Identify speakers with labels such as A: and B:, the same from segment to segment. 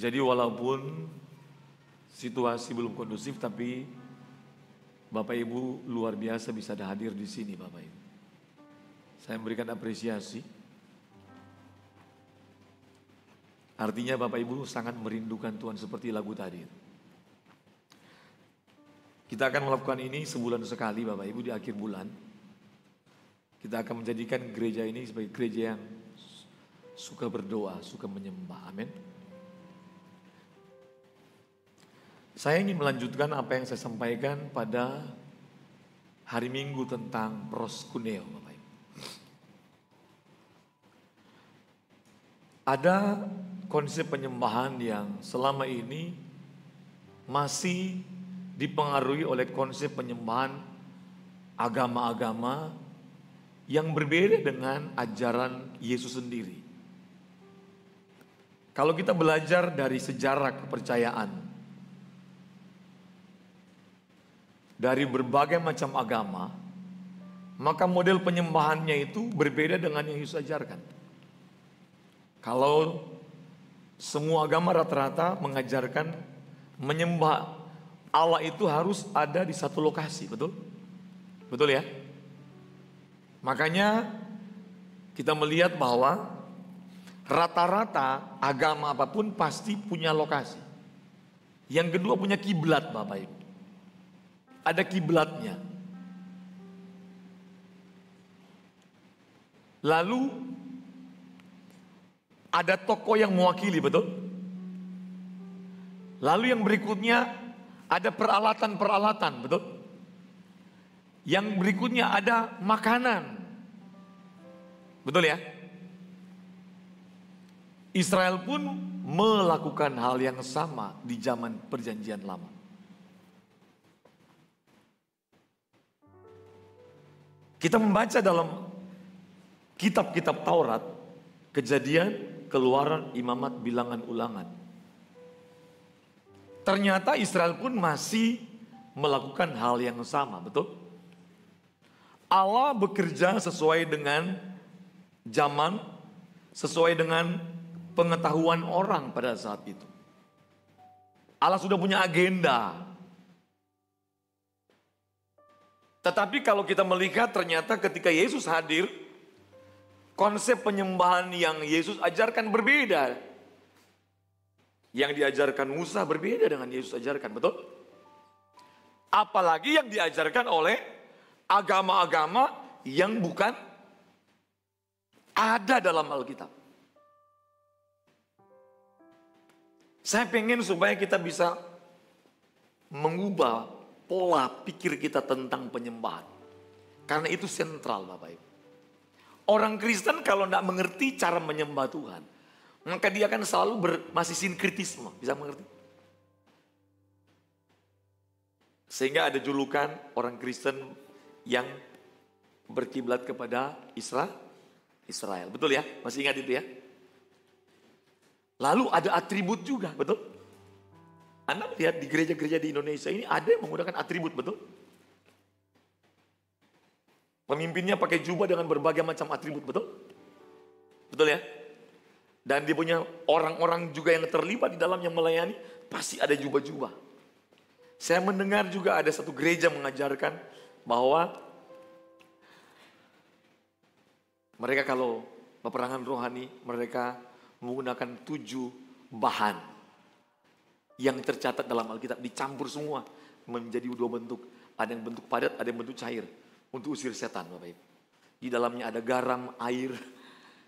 A: Jadi walaupun situasi belum kondusif, tapi Bapak Ibu luar biasa bisa hadir di sini Bapak Ibu. Saya memberikan apresiasi. Artinya Bapak Ibu sangat merindukan Tuhan seperti lagu tadi. Kita akan melakukan ini sebulan sekali Bapak Ibu di akhir bulan. Kita akan menjadikan gereja ini sebagai gereja yang suka berdoa, suka menyembah. Amin. Saya ingin melanjutkan apa yang saya sampaikan pada hari Minggu tentang proskuneo, Bapak Ibu. Ada konsep penyembahan yang selama ini masih dipengaruhi oleh konsep penyembahan agama-agama yang berbeda dengan ajaran Yesus sendiri. Kalau kita belajar dari sejarah kepercayaan, dari berbagai macam agama, maka model penyembahannya itu berbeda dengan yang Yesus ajarkan. Kalau semua agama rata-rata mengajarkan menyembah Allah itu harus ada di satu lokasi, betul? Betul ya? Makanya kita melihat bahwa rata-rata agama apapun pasti punya lokasi. Yang kedua punya kiblat Bapak Ibu. Ada kiblatnya. Lalu ada tokoh yang mewakili, betul? Lalu yang berikutnya ada peralatan-peralatan, betul? Yang berikutnya ada makanan. Betul ya? Israel pun melakukan hal yang sama di zaman Perjanjian Lama. Kita membaca dalam kitab-kitab Taurat, Kejadian, Keluaran, Imamat, Bilangan, Ulangan. Ternyata Israel pun masih melakukan hal yang sama, betul? Allah bekerja sesuai dengan zaman, sesuai dengan pengetahuan orang pada saat itu. Allah sudah punya agenda. Tetapi kalau kita melihat ternyata ketika Yesus hadir, konsep penyembahan yang Yesus ajarkan berbeda. Yang diajarkan Musa berbeda dengan Yesus ajarkan, betul? Apalagi yang diajarkan oleh agama-agama yang bukan ada dalam Alkitab. Saya pengen supaya kita bisa mengubah pola pikir kita tentang penyembahan. Karena itu sentral Bapak Ibu. Orang Kristen kalau tidak mengerti cara menyembah Tuhan, maka dia akan selalu masih sinkritisme. Bisa mengerti? Sehingga ada julukan orang Kristen yang berkiblat kepada Israel. Betul ya? Masih ingat itu ya? Lalu ada atribut juga, betul? Anda lihat di gereja-gereja di Indonesia ini ada yang menggunakan atribut, betul? Pemimpinnya pakai jubah dengan berbagai macam atribut, betul? Betul ya? Dan dia punya orang-orang juga yang terlibat di dalam yang melayani, pasti ada jubah-jubah. Saya mendengar juga ada satu gereja mengajarkan bahwa mereka kalau peperangan rohani, mereka menggunakan 7 bahan yang tercatat dalam Alkitab, dicampur semua menjadi 2 bentuk. Ada yang bentuk padat, ada yang bentuk cair untuk usir setan Bapak Ibu. Di dalamnya ada garam, air,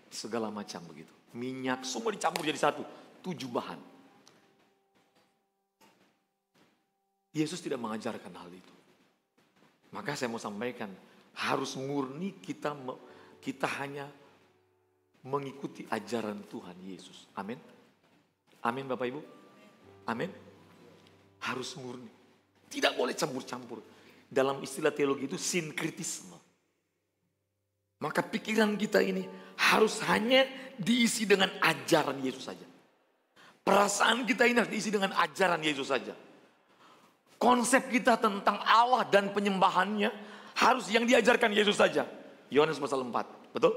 A: segala macam begitu. Minyak, semua dicampur jadi satu. 7 bahan. Yesus tidak mengajarkan hal itu. Maka saya mau sampaikan, harus murni kita hanya mengikuti ajaran Tuhan Yesus. Amin. Amin Bapak Ibu. Amin. Harus murni. Tidak boleh campur-campur. Dalam istilah teologi itu sinkritisme. Maka pikiran kita ini harus hanya diisi dengan ajaran Yesus saja. Perasaan kita ini harus diisi dengan ajaran Yesus saja. Konsep kita tentang Allah dan penyembahannya harus yang diajarkan Yesus saja. Yohanes pasal 4, betul?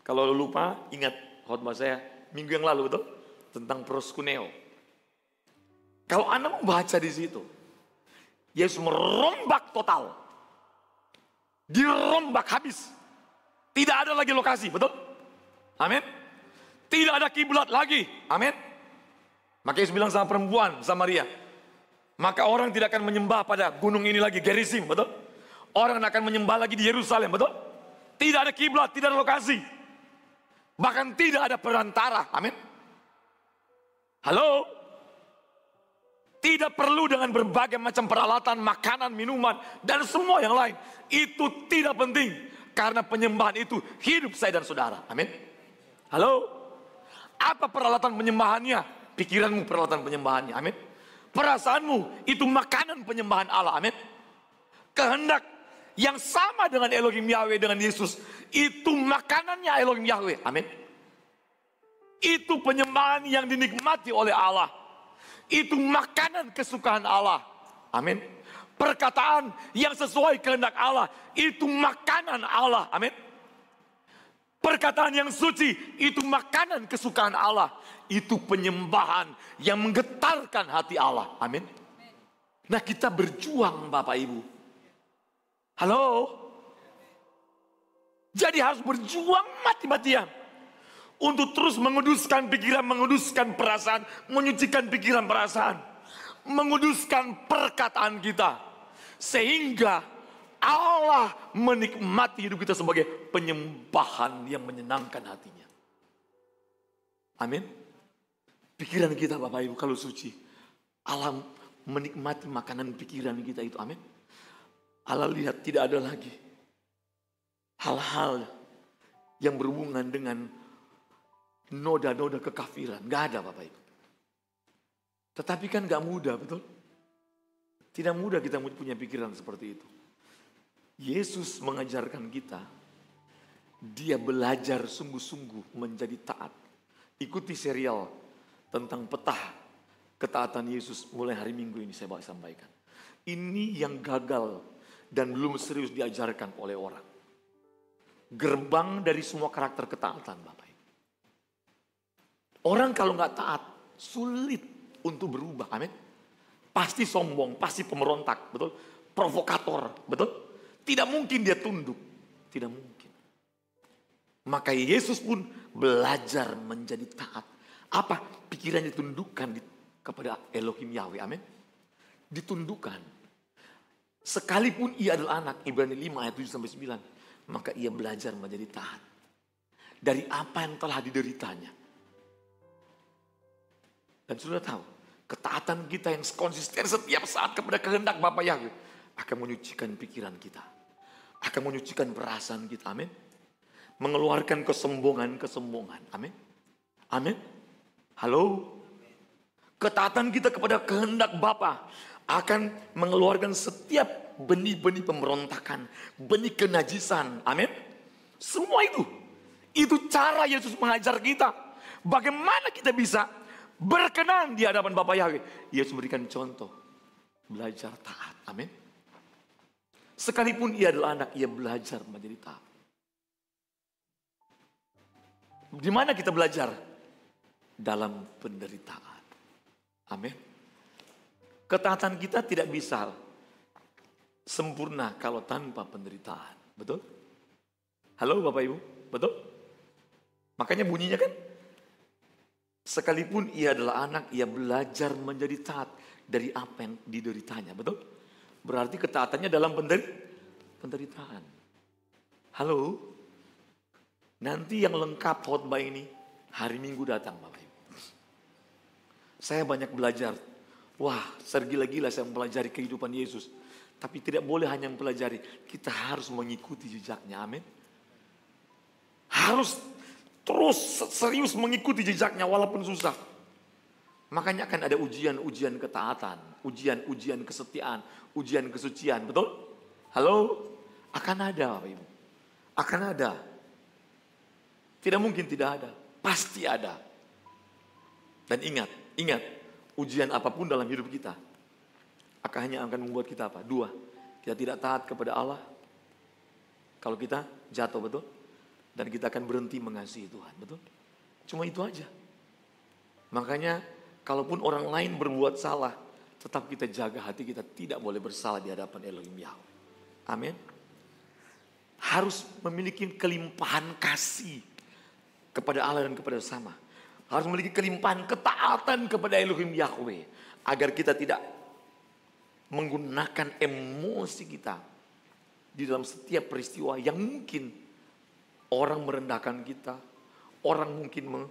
A: Kalau lupa ingat khotbah saya minggu yang lalu, betul? Tentang proskuneo. Kalau Anda mau baca di situ, Yesus merombak total. Dirombak habis. Tidak ada lagi lokasi, betul? Amin. Tidak ada kiblat lagi. Amin. Maka Yesus bilang sama perempuan Samaria, maka orang tidak akan menyembah pada gunung ini lagi, Gerizim, betul? Orang akan menyembah lagi di Yerusalem, betul? Tidak ada kiblat, tidak ada lokasi. Bahkan tidak ada perantara. Amin. Halo? Tidak perlu dengan berbagai macam peralatan, makanan, minuman, dan semua yang lain. Itu tidak penting. Karena penyembahan itu hidup saya dan saudara. Amin. Halo? Apa peralatan penyembahannya? Pikiranmu peralatan penyembahannya. Amin. Perasaanmu itu makanan penyembahan Allah. Amin. Kehendak yang sama dengan Elohim Yahweh, dengan Yesus, itu makanannya Elohim Yahweh. Amin. Itu penyembahan yang dinikmati oleh Allah. Itu makanan kesukaan Allah. Amin. Perkataan yang sesuai kehendak Allah, itu makanan Allah. Amin. Perkataan yang suci, itu makanan kesukaan Allah. Itu penyembahan yang menggetarkan hati Allah. Amin. Nah, kita berjuang Bapak Ibu. Halo. Jadi harus berjuang mati-matian. Untuk terus menguduskan pikiran, menguduskan perasaan, menyucikan pikiran perasaan. Menguduskan perkataan kita. Sehingga Allah menikmati hidup kita sebagai penyembahan yang menyenangkan hatinya. Amin. Pikiran kita Bapak Ibu kalau suci, Allah menikmati makanan pikiran kita itu. Amin. Allah lihat tidak ada lagi hal-hal yang berhubungan dengan noda-noda kekafiran. Gak ada Bapak Ibu. Tetapi kan gak mudah, betul? Tidak mudah kita punya pikiran seperti itu. Yesus mengajarkan kita, dia belajar sungguh-sungguh menjadi taat. Ikuti serial tentang petah ketaatan Yesus mulai hari Minggu ini saya sampaikan. Ini yang gagal dan belum serius diajarkan oleh orang. Gerbang dari semua karakter ketaatan Bapak Ibu. Orang kalau nggak taat sulit untuk berubah. Amin. Pasti sombong, pasti pemberontak, betul? Provokator, betul? Tidak mungkin dia tunduk, tidak mungkin. Maka Yesus pun belajar menjadi taat. Apa? Pikirannya ditundukkan kepada Elohim Yahweh, amin. Ditundukkan. Sekalipun ia adalah anak, Ibrani 5 ayat 7-9, maka ia belajar menjadi taat. Dari apa yang telah dideritanya. Dan sudah tahu, ketaatan kita yang konsisten setiap saat kepada kehendak Bapa Yahweh akan menyucikan pikiran kita. Akan menyucikan perasaan kita. Amin. Mengeluarkan kesombongan. Amin. Amin. Halo. Ketaatan kita kepada kehendak Bapa akan mengeluarkan setiap benih-benih pemberontakan, benih kenajisan. Amin. Semua itu. Itu cara Yesus mengajar kita. Bagaimana kita bisa berkenan di hadapan Bapa Yahweh. Yesus memberikan contoh. Belajar taat. Amin. Sekalipun ia adalah anak, ia belajar menjadi taat. Di mana kita belajar? Dalam penderitaan. Amin. Ketaatan kita tidak bisa sempurna kalau tanpa penderitaan. Betul? Halo Bapak Ibu? Betul? Makanya bunyinya kan? Sekalipun ia adalah anak, ia belajar menjadi taat dari apa yang dideritanya. Betul? Berarti ketaatannya dalam penderitaan. Halo? Nanti yang lengkap khotbah ini hari Minggu datang Bapak Ibu. Saya banyak belajar. Wah, tergila-gila saya mempelajari kehidupan Yesus. Tapi tidak boleh hanya mempelajari. Kita harus mengikuti jejaknya. Amin. Harus terus serius mengikuti jejaknya walaupun susah. Makanya akan ada ujian-ujian ketaatan, ujian-ujian kesetiaan, ujian kesucian, betul? Halo? Akan ada Bapak Ibu. Akan ada. Tidak mungkin tidak ada. Pasti ada. Dan ingat, ujian apapun dalam hidup kita akan membuat kita apa? Dua, kita tidak taat kepada Allah. Kalau kita jatuh, betul? Dan kita akan berhenti mengasihi Tuhan, betul? Cuma itu aja. Makanya Kalaupun orang lain berbuat salah, tetap kita jaga hati kita tidak boleh bersalah di hadapan Elohim Yahweh. Amin. Harus memiliki kelimpahan kasih kepada Allah dan kepada sesama. Harus memiliki kelimpahan ketaatan kepada Elohim Yahweh. Agar kita tidak menggunakan emosi kita di dalam setiap peristiwa yang mungkin orang merendahkan kita, orang mungkin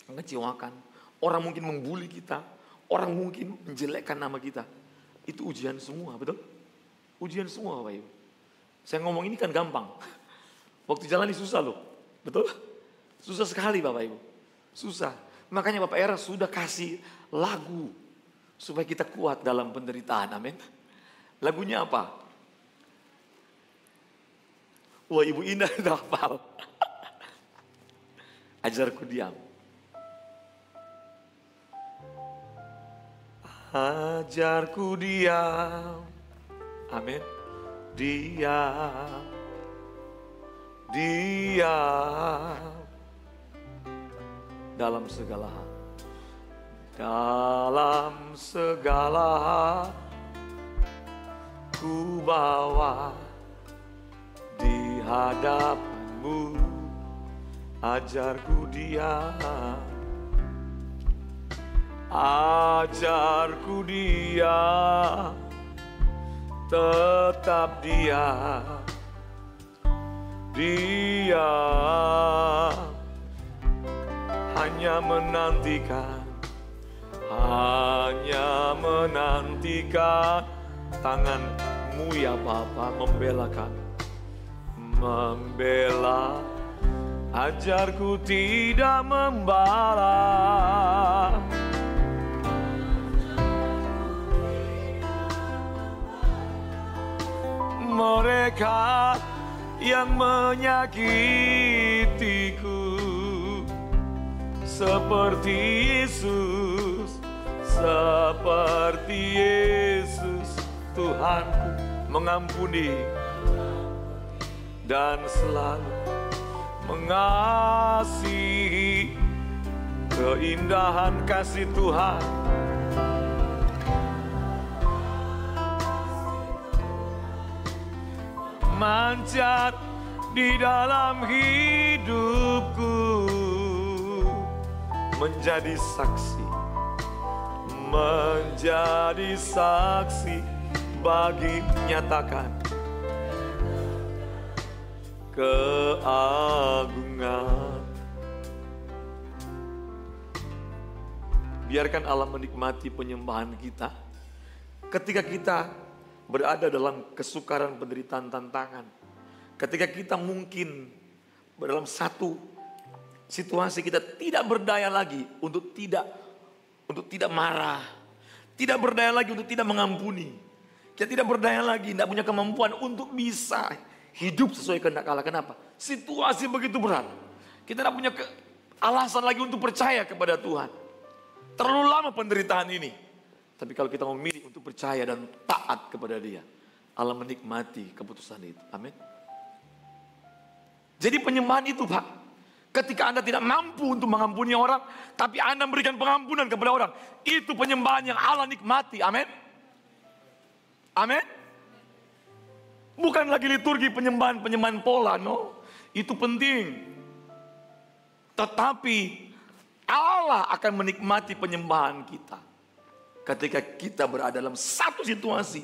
A: mengecewakan, orang mungkin membuli kita, orang mungkin menjelekkan nama kita. Itu ujian semua, betul? Ujian semua Bapak Ibu. Saya ngomong ini kan gampang. Waktu jalani susah loh, betul? Susah sekali Bapak Ibu. Susah. Makanya Bapak Era sudah kasih lagu supaya kita kuat dalam penderitaan, amin. Lagunya apa? Wah Ibu Indah udah hafal. Ajarku diam. Ajarku diam, amin. Diam, diam dalam segala hal. Dalam segala hal ku bawa di hadapanmu, ajarku diam, ajarku diam, tetap diam, diam, hanya menantikan tanganmu ya Bapa membela, ajarku tidak membalas. Mereka yang menyakitiku seperti Yesus, seperti Yesus, Tuhanku mengampuni dan selalu mengasihi. Keindahan kasih Tuhan manjat di dalam hidupku, menjadi saksi bagi menyatakan keagungan. Biarkan Allah menikmati penyembahan kita ketika kita berada dalam kesukaran, penderitaan, tantangan. Ketika kita mungkin dalam satu situasi kita tidak berdaya lagi untuk tidak marah, tidak berdaya lagi untuk tidak mengampuni, kita tidak berdaya lagi, tidak punya kemampuan untuk bisa hidup sesuai kehendak Allah. Kenapa? Situasi begitu berat. Kita tidak punya alasan lagi untuk percaya kepada Tuhan. Terlalu lama penderitaan ini. Tapi kalau kita memilih untuk percaya dan taat kepada Dia, Allah menikmati keputusan itu. Amin. Jadi penyembahan itu Pak, ketika Anda tidak mampu untuk mengampuni orang, tapi Anda memberikan pengampunan kepada orang, itu penyembahan yang Allah nikmati. Amin. Amin. Bukan lagi liturgi penyembahan pola, no. Itu penting. Tetapi Allah akan menikmati penyembahan kita ketika kita berada dalam satu situasi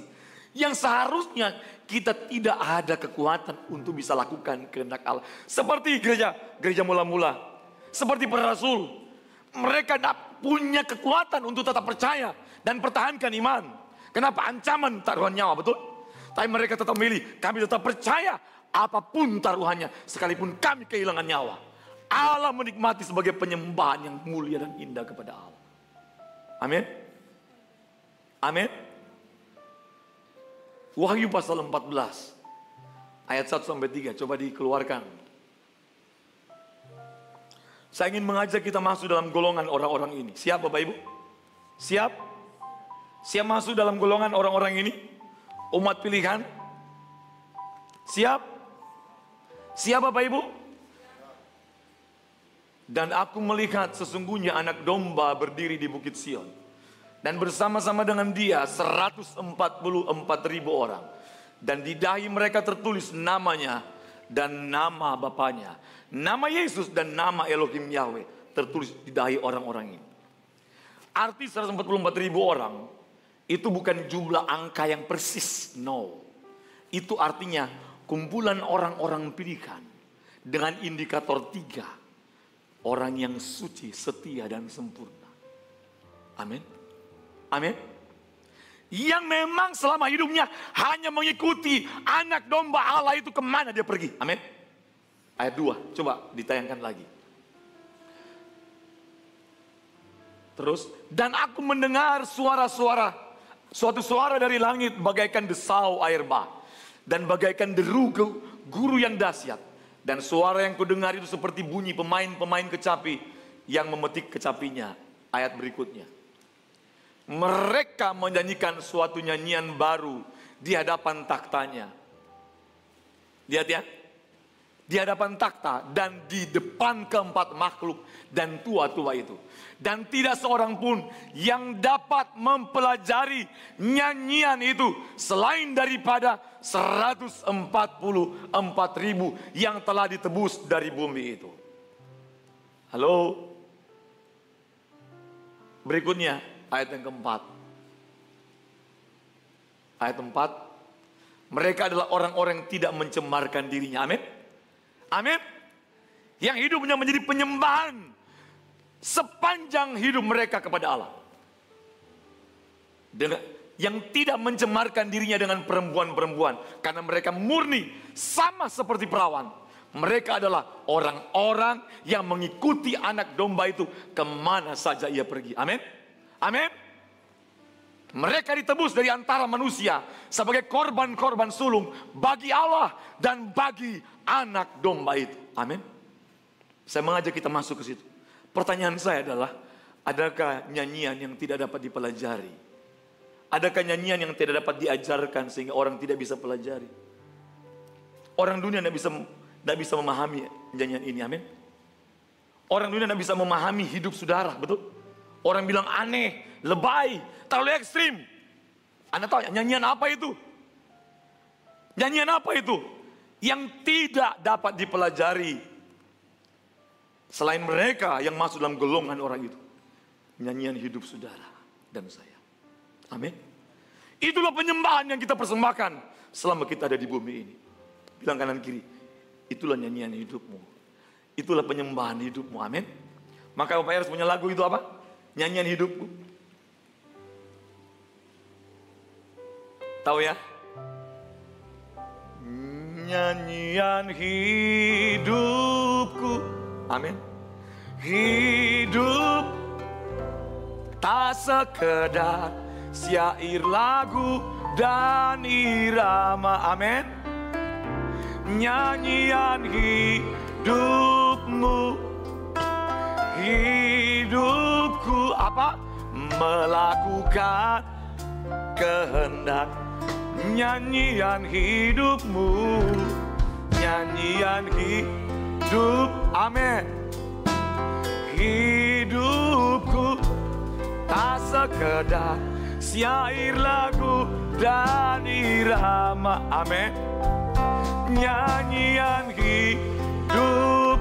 A: yang seharusnya kita tidak ada kekuatan untuk bisa lakukan kehendak Allah. Seperti gereja mula-mula, seperti para rasul, mereka tidak punya kekuatan untuk tetap percaya dan pertahankan iman. Kenapa? Ancaman taruhan nyawa, betul? Tapi mereka tetap memilih, kami tetap percaya apapun taruhannya, sekalipun kami kehilangan nyawa. Allah menikmati sebagai penyembahan yang mulia dan indah kepada Allah. Amin. Amin. Wahyu pasal 14 ayat 1-3, coba dikeluarkan. Saya ingin mengajak kita masuk dalam golongan orang-orang ini. Siap Bapak Ibu? Siap? Siap masuk dalam golongan orang-orang ini? Umat pilihan? Siap? Siap Bapak Ibu? Dan aku melihat sesungguhnya anak domba berdiri di bukit Sion. Dan bersama-sama dengan dia 144.000 orang. Dan di dahi mereka tertulis namanya dan nama Bapaknya. Nama Yesus dan nama Elohim Yahweh tertulis di dahi orang-orang ini. Arti 144.000 orang itu bukan jumlah angka yang persis. No. Itu artinya kumpulan orang-orang pilihan dengan indikator 3. Orang yang suci, setia, dan sempurna. Amin. Amin. Yang memang selama hidupnya hanya mengikuti anak domba Allah itu kemana dia pergi. Amin. Ayat 2, coba ditayangkan lagi. Terus, dan aku mendengar suatu suara dari langit bagaikan desau air bah. Dan bagaikan deru guru yang dahsyat. Dan suara yang kudengar itu seperti bunyi pemain-pemain kecapi yang memetik kecapinya. Ayat berikutnya. Mereka menyanyikan suatu nyanyian baru di hadapan taktanya. Lihat ya. Di hadapan takhta dan di depan keempat makhluk dan tua-tua itu. Dan tidak seorang pun yang dapat mempelajari nyanyian itu selain daripada 144.000 yang telah ditebus dari bumi itu. Halo? Berikutnya ayat yang keempat. Ayat 4. Mereka adalah orang-orang yang tidak mencemarkan dirinya. Amin. Amin. Yang hidupnya menjadi penyembahan sepanjang hidup mereka kepada Allah. Yang tidak mencemarkan dirinya dengan perempuan-perempuan. Karena mereka murni sama seperti perawan. Mereka adalah orang-orang yang mengikuti anak domba itu kemana saja ia pergi. Amin. Amin. Mereka ditebus dari antara manusia sebagai korban-korban sulung bagi Allah dan bagi anak domba itu. Amin. Saya mengajak kita masuk ke situ. Pertanyaan saya adalah, adakah nyanyian yang tidak dapat dipelajari? Adakah nyanyian yang tidak dapat diajarkan sehingga orang tidak bisa pelajari? Orang dunia tidak bisa memahami nyanyian ini. Amin. Orang dunia tidak bisa memahami hidup saudara, betul? Orang bilang aneh, lebay, terlalu ekstrim. Anda tahu nyanyian apa itu? Nyanyian apa itu? Yang tidak dapat dipelajari. Selain mereka yang masuk dalam golongan orang itu. Nyanyian hidup saudara dan saya. Amin. Itulah penyembahan yang kita persembahkan selama kita ada di bumi ini. Bilang kanan kiri, itulah nyanyian hidupmu. Itulah penyembahan hidupmu. Amin. Maka Bapak harus punya lagu itu apa? Nyanyian hidupku. Tahu ya? Nyanyian hidupku. Amin. Hidup tak sekedar syair lagu dan irama. Amin. Nyanyian hidupmu. Hidupku apa? Melakukan kehendak. Nyanyian hidupmu. Nyanyian hidup. Amin. Hidupku tak sekedar syair lagu dan irama. Amin. Nyanyian hidup.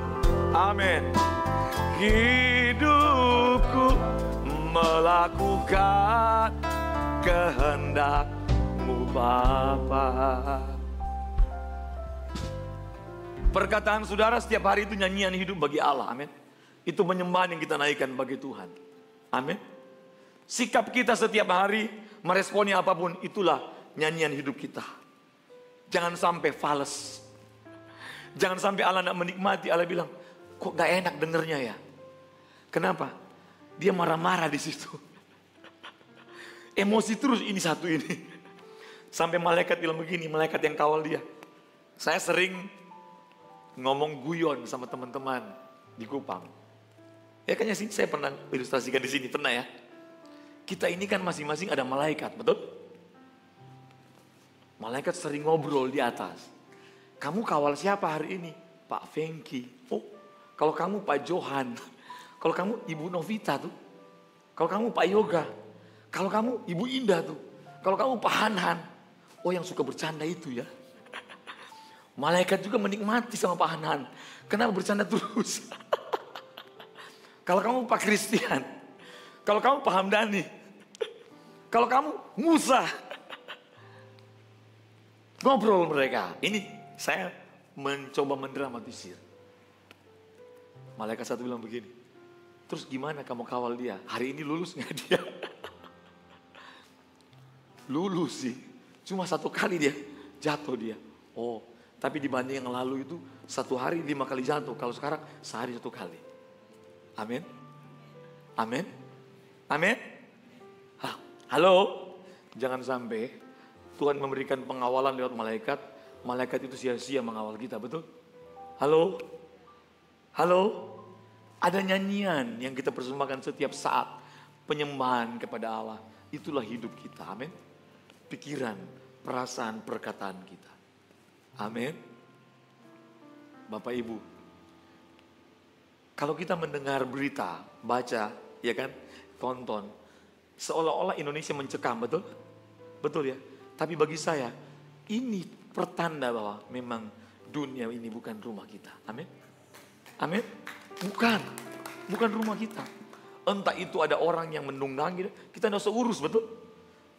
A: Amin. Hidupku melakukan kehendak-Mu Bapa. Perkataan saudara setiap hari itu nyanyian hidup bagi Allah. Amin. Itu penyembahan yang kita naikkan bagi Tuhan. Amin. Sikap kita setiap hari meresponi apapun, itulah nyanyian hidup kita. Jangan sampai fales. Jangan sampai Allah tidak menikmati. Allah bilang, kok gak enak dengernya ya? Kenapa? Dia marah-marah di situ. Emosi terus ini satu ini. Sampai malaikat bilang begini, malaikat yang kawal dia. Saya sering ngomong guyon sama teman-teman di Kupang. Ya kayaknya sih saya pernah ilustrasikan di sini, pernah ya. Kita ini kan masing-masing ada malaikat, betul? Malaikat sering ngobrol di atas. Kamu kawal siapa hari ini? Pak Fengki. Oh, kalau kamu Pak Johan, kalau kamu Ibu Novita tuh, kalau kamu Pak Yoga, kalau kamu Ibu Indah tuh, kalau kamu Pak Hanhan, oh yang suka bercanda itu ya. Malaikat juga menikmati sama Pak Hanhan. Kenapa bercanda terus? Kalau kamu Pak Christian, kalau kamu Pak Hamdani, kalau kamu Musa, ngobrol mereka. Ini saya mencoba mendramatisir. Malaikat satu bilang begini, terus gimana kamu kawal dia? Hari ini lulus nggak dia? Lulus sih, cuma 1 kali dia jatuh dia. Oh, tapi dibanding yang lalu itu 1 hari 5 kali jatuh. Kalau sekarang sehari 1 kali. Amin. Amin. Amin. Halo. Jangan sampai Tuhan memberikan pengawalan lewat malaikat. Malaikat itu sia-sia mengawal kita, betul? Halo. Halo. Ada nyanyian yang kita persembahkan setiap saat. Penyembahan kepada Allah. Itulah hidup kita. Amin. Pikiran, perasaan, perkataan kita. Amin. Bapak Ibu. Kalau kita mendengar berita, baca, ya kan, tonton, seolah-olah Indonesia mencekam, betul? Betul ya? Tapi bagi saya, ini pertanda bahwa memang dunia ini bukan rumah kita. Amin? Amin? Bukan rumah kita. Entah itu ada orang yang menunggangi, kita tidak usah urus, betul?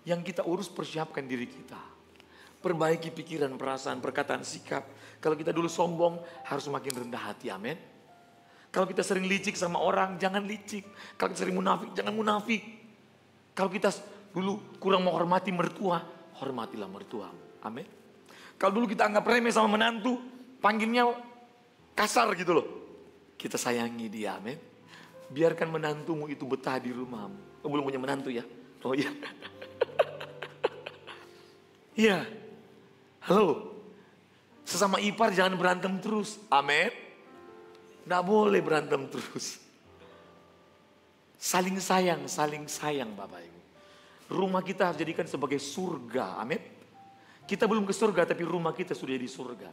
A: Yang kita urus persiapkan diri kita. Perbaiki pikiran, perasaan, perkataan, sikap. Kalau kita dulu sombong, harus makin rendah hati, amin? Kalau kita sering licik sama orang, jangan licik. Kalau kita sering munafik, jangan munafik. Kalau kita dulu kurang menghormati mertua, hormatilah mertuamu. Amin. Kalau dulu kita anggap remeh sama menantu, panggilnya kasar gitu loh. Kita sayangi dia, amin. Biarkan menantumu itu betah di rumahmu. Oh, belum punya menantu ya? Oh iya. Iya. Halo. Sesama ipar jangan berantem terus. Amin. Nggak boleh berantem terus. Saling sayang Bapak Ibu. Rumah kita harus jadikan sebagai surga, amin. Kita belum ke surga tapi rumah kita sudah di surga.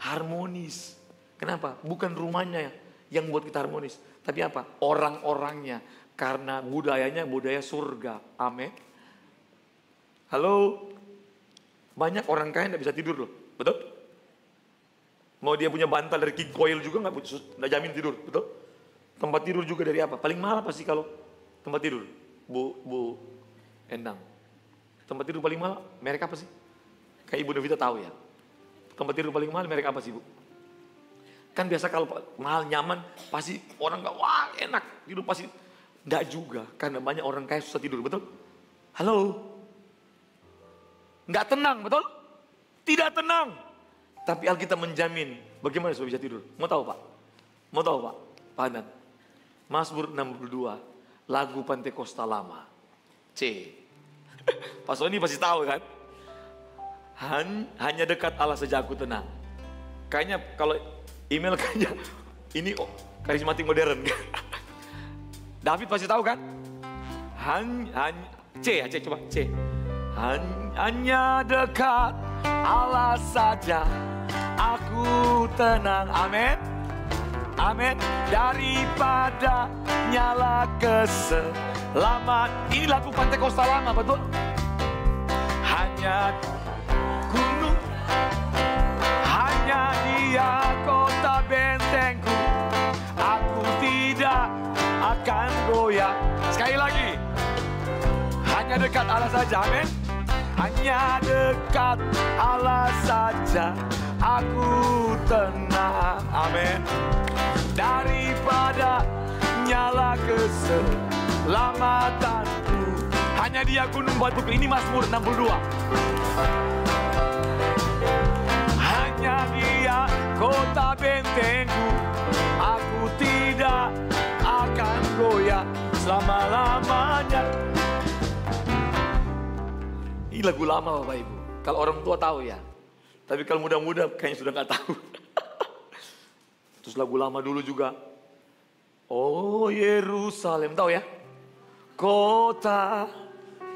A: Harmonis. Kenapa? Bukan rumahnya yang buat kita harmonis. Tapi apa? Orang-orangnya. Karena budayanya budaya surga, amin. Halo. Banyak orang kaya nggak bisa tidur loh, betul? Mau dia punya bantal dari king coil juga nggak jamin tidur, betul? Tempat tidur juga dari apa? Paling mahal apa sih kalau tempat tidur? Bu Endang. Tempat tidur paling mahal merek apa sih? Kayak Ibu Novita tahu ya. Tempat tidur paling mahal merek apa sih, Bu? Kan biasa kalau mahal nyaman pasti orang nggak wah enak tidur pasti. Nggak juga karena banyak orang kaya susah tidur, betul? Halo. Nggak tenang, betul? Tidak tenang. Tapi Alkitab menjamin bagaimana supaya bisa tidur. Mau tahu Pak? Mau tahu Pak? Pak Hanan. Mazmur 62, lagu Pantekosta lama. C. Pak Sony pasti tahu kan? Hanya dekat Allah saja aku tenang. Kayaknya kalau email kayaknya ini karismatik modern. David pasti tahu kan? C ya, C coba C. Hanya dekat Allah saja aku tenang, amin. Amin. Daripada nyala keselamat. Ini lagu Pantekosta lama, betul? Hanya gunung, hanya dia kota bentengku. Aku tidak akan goyah. Sekali lagi. Hanya dekat Allah saja, amin. Hanya dekat Allah saja aku tenang, amin. Daripada nyala keselamatanku, hanya dia gunung batuku. Ini Mazmur 62. Hanya dia kota bentengku, aku tidak akan goyah selama-lamanya. Ini lagu lama Bapak Ibu. Kalau orang tua tahu ya. Tapi kalau muda-muda kayaknya sudah gak tahu. Terus lagu lama dulu juga. Oh Yerusalem, tahu ya? Kota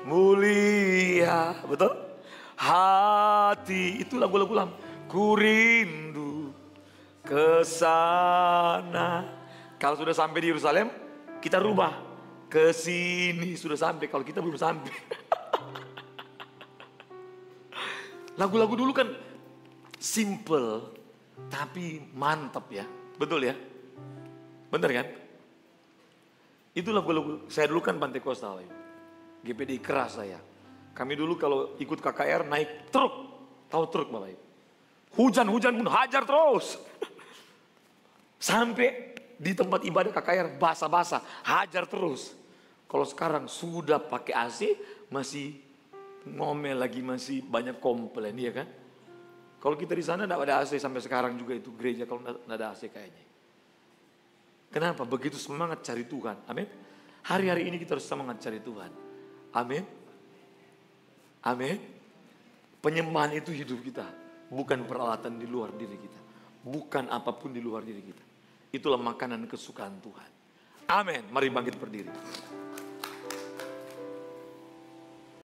A: mulia, betul? Hati, itu lagu-lagu lama. Ku rindu ke sana. Kalau sudah sampai di Yerusalem, kita rubah ke sini sudah sampai. Kalau kita belum sampai. Lagu-lagu dulu kan simple tapi mantap ya. Betul ya? Bener kan? Itu lagu-lagu, saya dulu kan Pantekostal ya. GPD keras saya. Kami dulu kalau ikut KKR naik truk. Tahu truk Bapak Ibu? Hujan-hujan pun hajar terus. Sampai di tempat ibadah KKR basah-basah, hajar terus. Kalau sekarang sudah pakai AC masih ngomel lagi, masih banyak komplain, ya kan? Kalau kita di sana tidak ada AC sampai sekarang juga itu gereja kalau tidak ada AC kayaknya. Kenapa? Begitu semangat cari Tuhan. Amin. Hari-hari ini kita harus semangat cari Tuhan. Amin. Amin. Penyembahan itu hidup kita. Bukan peralatan di luar diri kita. Bukan apapun di luar diri kita. Itulah makanan kesukaan Tuhan. Amin. Mari bangkit berdiri.